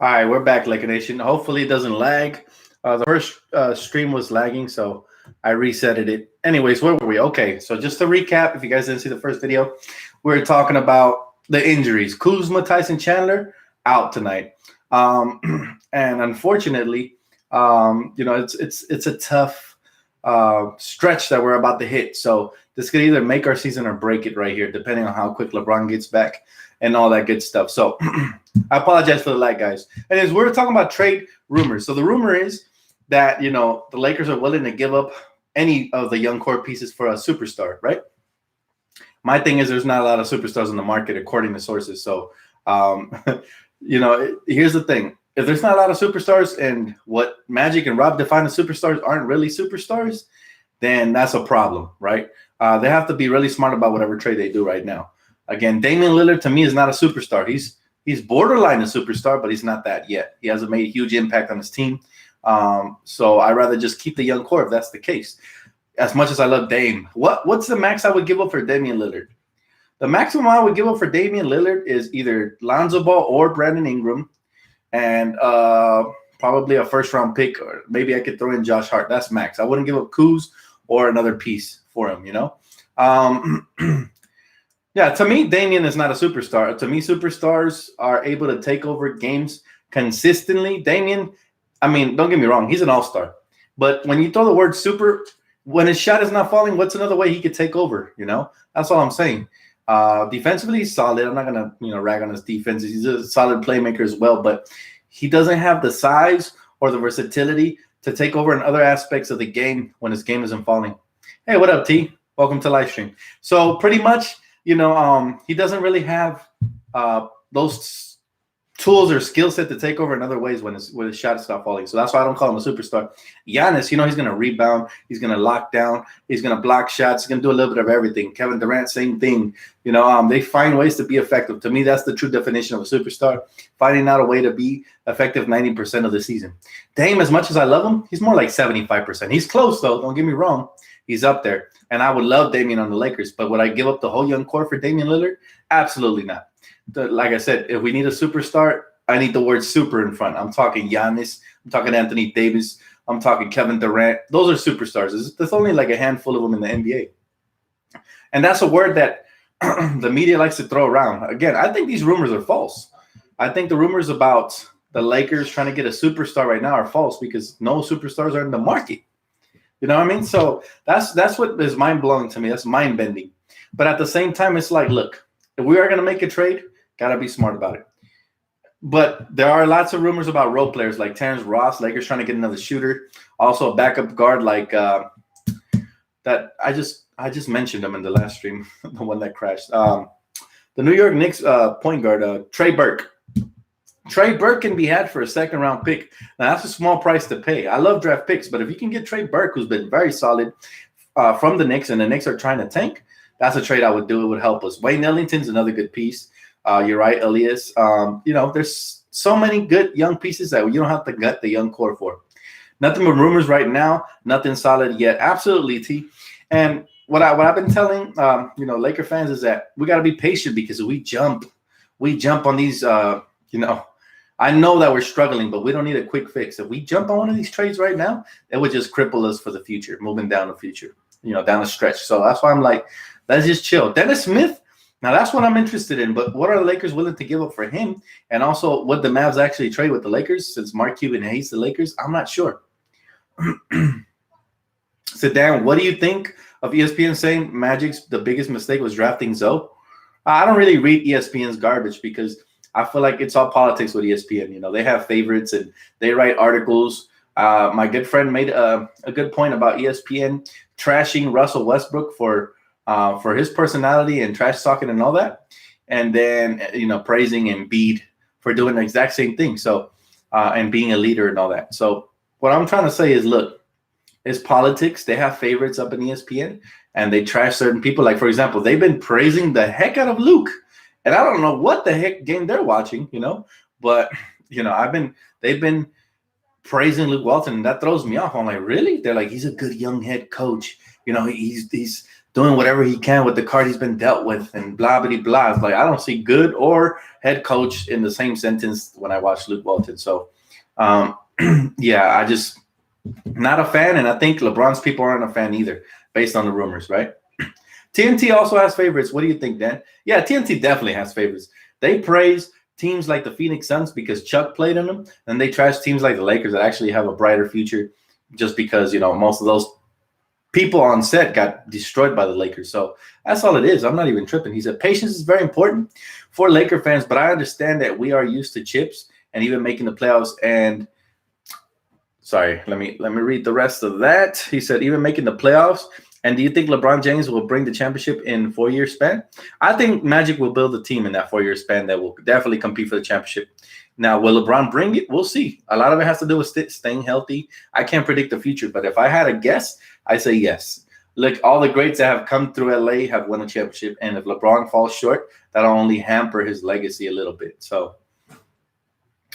All right, we're back, Laker Nation. Hopefully, it doesn't lag. The first stream was lagging, so I resetted it. Anyways, where were we? Okay, so just to recap, if you guys didn't see the first video, we were talking about the injuries. Kuzma, Tyson Chandler out tonight, and unfortunately, it's a tough stretch that we're about to hit. So this could either make our season or break it right here, depending on how quick LeBron gets back and all that good stuff. So I apologize for the lag, guys. Anyways, we're talking about trade rumors. So the rumor is that, the Lakers are willing to give up any of the young core pieces for a superstar, right? My thing is there's not a lot of superstars in the market, according to sources. So, here's the thing. If there's not a lot of superstars and what Magic and Rob define as superstars aren't really superstars, then that's a problem, right? They have to be really smart about whatever trade they do right now. Again, Damian Lillard to me is not a superstar. He's borderline a superstar, but he's not that yet. He hasn't made a huge impact on his team. So I'd rather just keep the young core if that's the case. As much as I love Dame, what's the max I would give up for Damian Lillard? The maximum I would give up for Damian Lillard is either Lonzo Ball or Brandon Ingram, and probably a first-round pick, or maybe I could throw in Josh Hart. That's max. I wouldn't give up Kuz or another piece for him, Yeah, to me, Damian is not a superstar. To me, superstars are able to take over games consistently. Damian, don't get me wrong, he's an all-star. But when you throw the word super, when his shot is not falling, what's another way he could take over, That's all I'm saying. Defensively, he's solid. I'm not going to, rag on his defense. He's a solid playmaker as well, but he doesn't have the size or the versatility to take over in other aspects of the game when his game isn't falling. Hey, what up, T? Welcome to live stream. So pretty much, he doesn't really have those tools or skill set to take over in other ways when his shot is not falling. So that's why I don't call him a superstar. Giannis, he's going to rebound. He's going to lock down. He's going to block shots. He's going to do a little bit of everything. Kevin Durant, same thing. They find ways to be effective. To me, that's the true definition of a superstar, finding out a way to be effective 90% of the season. Dame, as much as I love him, he's more like 75%. He's close, though. Don't get me wrong. He's up there. And I would love Damian on the Lakers, but would I give up the whole young core for Damian Lillard? Absolutely not. Like I said, if we need a superstar, I need the word super in front. I'm talking Giannis. I'm talking Anthony Davis. I'm talking Kevin Durant. Those are superstars. There's only like a handful of them in the NBA. And that's a word that the media likes to throw around. Again, I think these rumors are false. I think the rumors about the Lakers trying to get a superstar right now are false because no superstars are in the market. You know what I mean? So that's what is mind-blowing to me. That's mind-bending. But at the same time, it's like, look, if we are going to make a trade, got to be smart about it. But there are lots of rumors about role players like Terrence Ross, Lakers trying to get another shooter. Also a backup guard like that. I just mentioned him in the last stream, the one that crashed. The New York Knicks point guard, Trey Burke. Trey Burke can be had for a second-round pick. Now, that's a small price to pay. I love draft picks, but if you can get Trey Burke, who's been very solid from the Knicks, and the Knicks are trying to tank, that's a trade I would do. It would help us. Wayne Ellington's another good piece. You're right, Elias. There's so many good young pieces that you don't have to gut the young core for. Nothing but rumors right now. Nothing solid yet. Absolutely, T. And what I've been telling, Laker fans is that we got to be patient because we jump on these, I know that we're struggling, but we don't need a quick fix. If we jump on one of these trades right now, it would just cripple us for the future, moving down the future, down the stretch. So that's why I'm like, let's just chill. Dennis Smith, now that's what I'm interested in. But what are the Lakers willing to give up for him? And also, what the Mavs actually trade with the Lakers, since Mark Cuban hates the Lakers? I'm not sure. So, Dan, what do you think of ESPN saying Magic's the biggest mistake was drafting Zoe? I don't really read ESPN's garbage because I feel like it's all politics with ESPN. They have favorites and they write articles. My good friend made a good point about ESPN trashing Russell Westbrook for his personality and trash talking and all that, and then praising Embiid for doing the exact same thing. So and being a leader and all that. So what I'm trying to say is, look, it's politics. They have favorites up in ESPN and they trash certain people. Like, for example, they've been praising the heck out of Luke. And I don't know what the heck game they're watching, but they've been praising Luke Walton, and that throws me off. I'm like, really? They're like, he's a good young head coach. He's doing whatever he can with the card he's been dealt with and blah, blah, blah. It's like, I don't see good or head coach in the same sentence when I watch Luke Walton. So, yeah, I just not a fan. And I think LeBron's people aren't a fan either, based on the rumors, right? TNT also has favorites. What do you think, Dan? Yeah, TNT definitely has favorites. They praise teams like the Phoenix Suns because Chuck played in them, and they trash teams like the Lakers that actually have a brighter future just because, most of those people on set got destroyed by the Lakers. So that's all it is. I'm not even tripping. He said patience is very important for Laker fans, but I understand that we are used to chips and even making the playoffs. And sorry, let me read the rest of that. He said even making the playoffs. And do you think LeBron James will bring the championship in 4-year span? I think Magic will build a team in that 4-year span that will definitely compete for the championship. Now, will LeBron bring it? We'll see. A lot of it has to do with staying healthy. I can't predict the future, but if I had a guess, I say yes. Look, all the greats that have come through LA have won a championship, and if LeBron falls short, that'll only hamper his legacy a little bit. So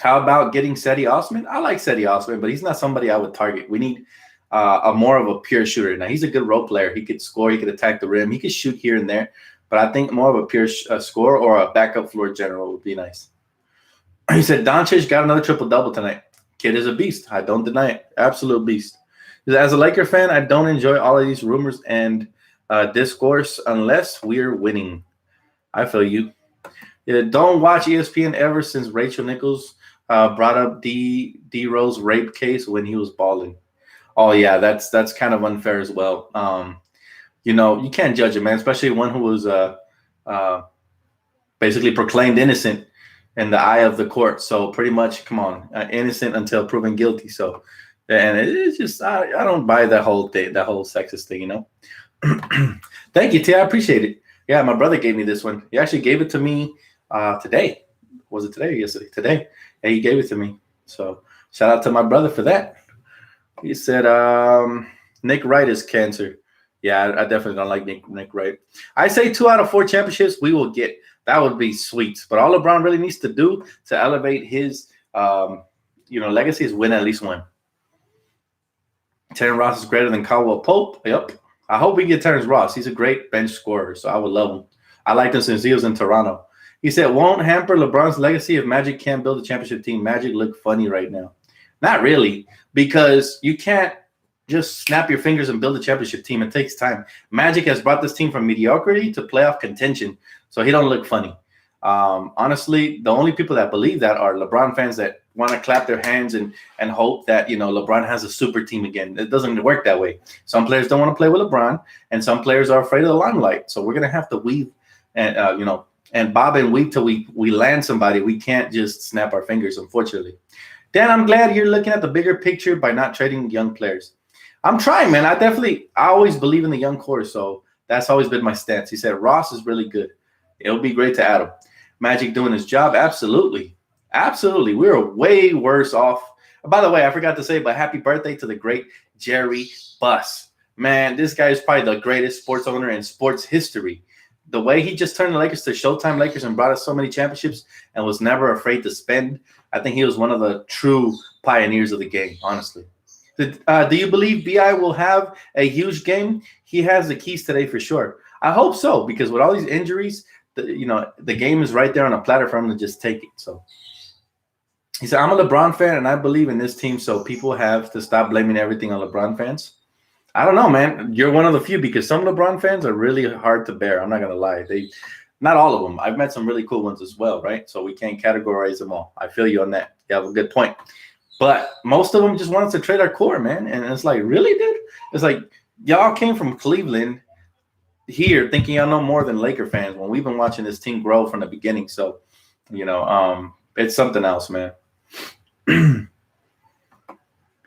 how about getting Cedi Osman? I like Cedi Osman, but he's not somebody I would target. We need a more of a pure shooter. Now, he's a good role player. He could score. He could attack the rim. He could shoot here and there. But I think more of a pure scorer or a backup floor general would be nice. He said, Doncic got another triple-double tonight. Kid is a beast. I don't deny it. Absolute beast. As a Laker fan, I don't enjoy all of these rumors and discourse unless we're winning. I feel you. Yeah, don't watch ESPN ever since Rachel Nichols brought up D-Rose rape case when he was balling. Oh, yeah, that's kind of unfair as well. You can't judge a man, especially one who was basically proclaimed innocent in the eye of the court. So pretty much, come on, innocent until proven guilty. So, and it's just I don't buy that whole thing, that whole sexist thing, Thank you, T. I appreciate it. Yeah, my brother gave me this one. He actually gave it to me today. Was it today or yesterday? Today. Yeah, he gave it to me. So shout out to my brother for that. He said, Nick Wright is cancer. Yeah, I definitely don't like Nick Wright. I say 2 out of 4 championships we will get. That would be sweet. But all LeBron really needs to do to elevate his, legacy is win at least one. Terrence Ross is greater than Caldwell Pope. Yep. I hope we get Terrence Ross. He's a great bench scorer, so I would love him. I liked him since he was in Toronto. He said, won't hamper LeBron's legacy if Magic can't build a championship team. Magic look funny right now. Not really, because you can't just snap your fingers and build a championship team. It takes time. Magic has brought this team from mediocrity to playoff contention, so he don't look funny. Honestly, the only people that believe that are LeBron fans that want to clap their hands and hope that, LeBron has a super team again. It doesn't work that way. Some players don't want to play with LeBron, and some players are afraid of the limelight. So we're going to have to weave and, and bob and weave till we land somebody. We can't just snap our fingers, unfortunately. Dan, I'm glad you're looking at the bigger picture by not trading young players. I'm trying, man. I always believe in the young core, so that's always been my stance. He said Ross is really good. It'll be great to add him. Magic doing his job? Absolutely. Absolutely. We were way worse off. By the way, I forgot to say, but happy birthday to the great Jerry Buss. Man, this guy is probably the greatest sports owner in sports history. The way he just turned the Lakers to Showtime Lakers and brought us so many championships and was never afraid to spend, I think he was one of the true pioneers of the game, honestly. Do you believe B.I. will have a huge game? He has the keys today for sure. I hope so, because with all these injuries, the game is right there on a platter for him to just take it. So he said, I'm a LeBron fan, and I believe in this team, so people have to stop blaming everything on LeBron fans. I don't know, man. You're one of the few, because some LeBron fans are really hard to bear. I'm not going to lie. Not all of them. I've met some really cool ones as well, right? So we can't categorize them all. I feel you on that. You have a good point. But most of them just want us to trade our core, man. And it's like, really, dude? It's like, y'all came from Cleveland here thinking y'all know more than Laker fans when we've been watching this team grow from the beginning. So, it's something else, man.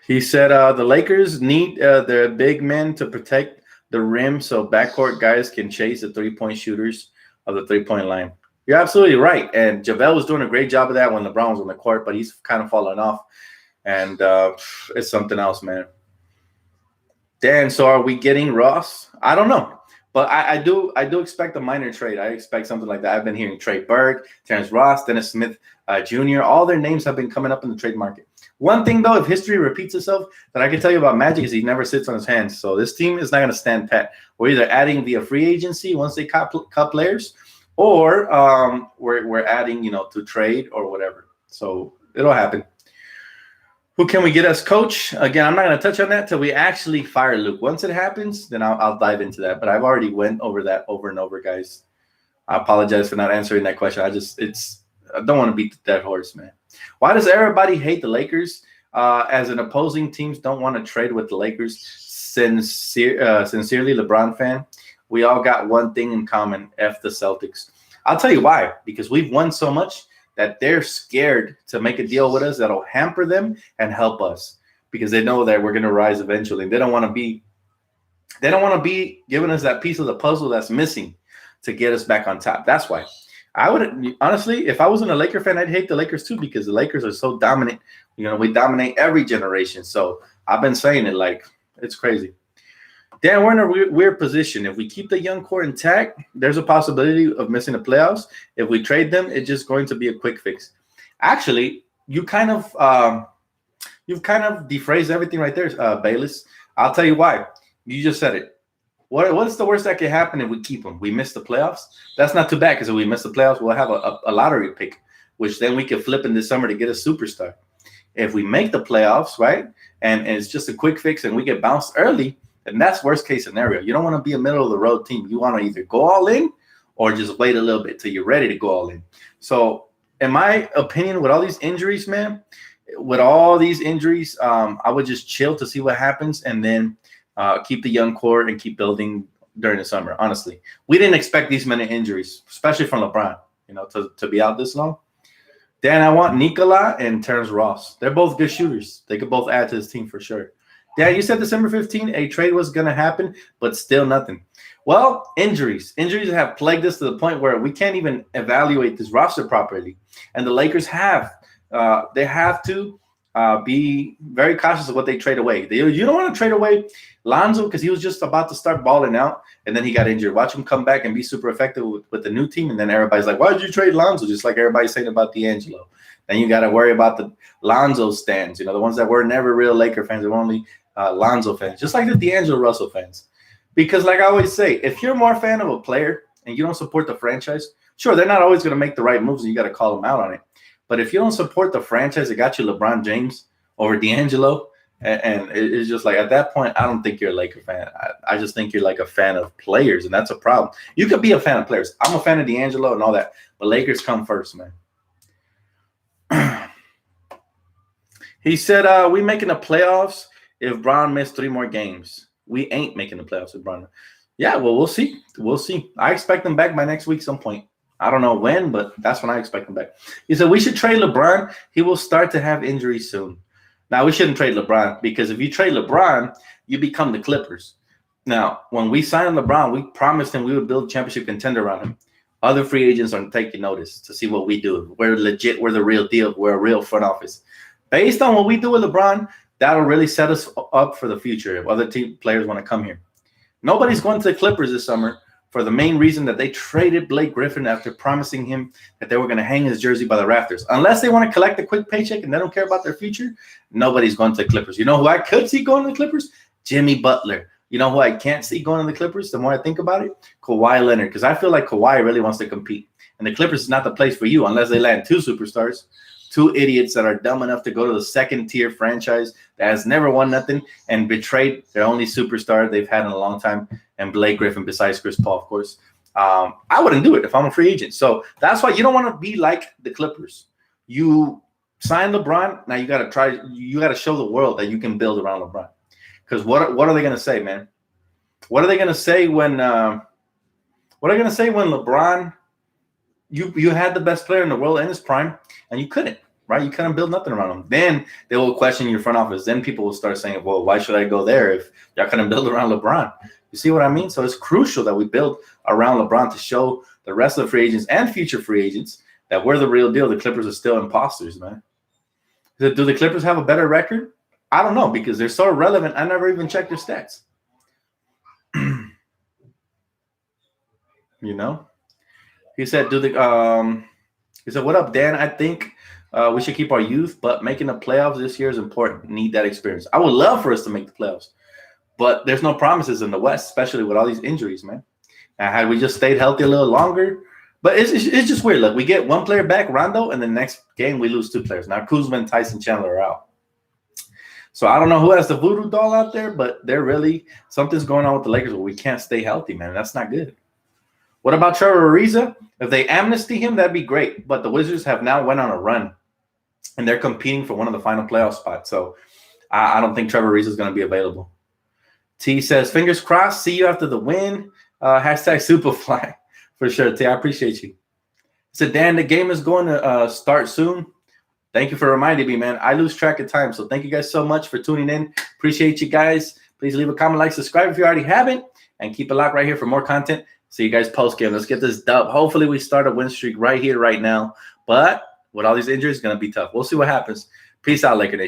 He said the Lakers need their big men to protect the rim so backcourt guys can chase the three-point shooters of the three-point line. You're absolutely right. And JaVale was doing a great job of that when LeBron was on the court, but he's kind of fallen off. And it's something else, man. Dan, so are we getting Ross? I don't know. But I do expect a minor trade. I expect something like that. I've been hearing Trey Burke, Terrence Ross, Dennis Smith Jr. All their names have been coming up in the trade market. One thing, though, if history repeats itself, that I can tell you about Magic is he never sits on his hands. So this team is not going to stand pat. We're either adding via free agency once they cut players, or we're adding, to trade or whatever. So it'll happen. Who can we get as coach? Again, I'm not going to touch on that till we actually fire Luke. Once it happens, then I'll dive into that. But I've already went over that over and over, guys. I apologize for not answering that question. I don't want to beat the dead horse, man. Why does everybody hate the Lakers? As an opposing teams don't want to trade with the Lakers. Sincerely, LeBron fan. We all got one thing in common: F the Celtics. I'll tell you why. Because we've won so much that they're scared to make a deal with us that'll hamper them and help us, because they know that we're going to rise eventually. They don't want to be giving us that piece of the puzzle that's missing to get us back on top. That's why. I would honestly, if I wasn't a Laker fan, I'd hate the Lakers too, because the Lakers are so dominant. We dominate every generation. So I've been saying it like it's crazy. Dan, we're in a weird position. If we keep the young core intact, there's a possibility of missing the playoffs. If we trade them, it's just going to be a quick fix. Actually, you've kind of defrased everything right there, Bayless. I'll tell you why. You just said it. What's the worst that could happen if we keep them? We miss the playoffs? That's not too bad, because if we miss the playoffs, we'll have a lottery pick, which then we can flip in this summer to get a superstar. If we make the playoffs, right, and it's just a quick fix and we get bounced early, then that's worst case scenario. You don't want to be a middle of the road team. You want to either go all in or just wait a little bit till you're ready to go all in. So in my opinion, with all these injuries, man, I would just chill to see what happens, and then keep the young core and keep building during the summer. Honestly, we didn't expect these many injuries, especially from LeBron, to be out this long. Dan, I want Nikola and Terrence Ross. They're both good shooters. They could both add to this team for sure. Dan, you said December 15th, a trade was going to happen, but still nothing. Well, injuries have plagued us to the point where we can't even evaluate this roster properly. And the Lakers have to be very cautious of what they trade away. You don't want to trade away Lonzo, because he was just about to start balling out, and then he got injured. Watch him come back and be super effective with the new team, and then everybody's like, why did you trade Lonzo? Just like everybody's saying about D'Angelo. Then you got to worry about the Lonzo stands, the ones that were never real Laker fans. They were only Lonzo fans, just like the D'Angelo Russell fans. Because like I always say, if you're more fan of a player and you don't support the franchise, sure, they're not always going to make the right moves, and you got to call them out on it. But if you don't support the franchise that got you LeBron James over D'Angelo, and it's just like, at that point, I don't think you're a Laker fan. I just think you're like a fan of players, and that's a problem. You could be a fan of players. I'm a fan of D'Angelo and all that, but Lakers come first, man. He said, we making the playoffs if Bron missed 3 more games. We ain't making the playoffs with Bron. Yeah, well, we'll see. We'll see. I expect them back by next week some point. I don't know when, but that's when I expect him back. He said, we should trade LeBron. He will start to have injuries soon. Now, we shouldn't trade LeBron, because if you trade LeBron, you become the Clippers. Now, when we signed LeBron, we promised him we would build a championship contender around him. Other free agents are taking notice to see what we do. We're legit. We're the real deal. We're a real front office. Based on what we do with LeBron, that'll really set us up for the future if other team players want to come here. Nobody's going to the Clippers this summer for the main reason that they traded Blake Griffin after promising him that they were going to hang his jersey by the rafters. Unless they want to collect a quick paycheck and they don't care about their future, nobody's going to the Clippers. You know who I could see going to the Clippers? Jimmy Butler. You know who I can't see going to the Clippers the more I think about it? Kawhi Leonard, because I feel like Kawhi really wants to compete. And the Clippers is not the place for you unless they land 2 superstars, 2 idiots that are dumb enough to go to the second-tier franchise that has never won nothing and betrayed their only superstar they've had in a long time, and Blake Griffin, besides Chris Paul, of course. I wouldn't do it if I'm a free agent. So that's why you don't want to be like the Clippers. You sign LeBron, now you got to show the world that you can build around LeBron. Because what are they going to say, man? What are they going to say when LeBron, you had the best player in the world in his prime, and you couldn't, right? You couldn't build nothing around him. Then they will question your front office. Then people will start saying, well, why should I go there if y'all couldn't build around LeBron? You see what I mean? So it's crucial that we build around LeBron to show the rest of the free agents and future free agents that we're the real deal. The Clippers are still imposters, man. Do the Clippers have a better record? I don't know, because they're so irrelevant. I never even checked their stats. You know? He said, what up, Dan? I think We should keep our youth, but making the playoffs this year is important. Need that experience. I would love for us to make the playoffs, but there's no promises in the West, especially with all these injuries, man. And had we just stayed healthy a little longer, but it's just weird. Look, we get one player back, Rondo, and the next game we lose two players. Now Kuzma and Tyson Chandler are out. So I don't know who has the voodoo doll out there, but something's going on with the Lakers where we can't stay healthy, man. That's not good. What about Trevor Ariza? If they amnesty him, that'd be great. But the Wizards have now went on a run, and they're competing for one of the final playoff spots. So I don't think Trevor Ariza is going to be available. T says, fingers crossed. See you after the win. Hashtag Superfly. For sure, T. I appreciate you. So, Dan, the game is going to start soon. Thank you for reminding me, man. I lose track of time. So thank you guys so much for tuning in. Appreciate you guys. Please leave a comment, like, subscribe if you already haven't, and keep it locked right here for more content. See you guys post-game. Let's get this dub. Hopefully we start a win streak right here, right now. But with all these injuries, it's going to be tough. We'll see what happens. Peace out, Laker Nation.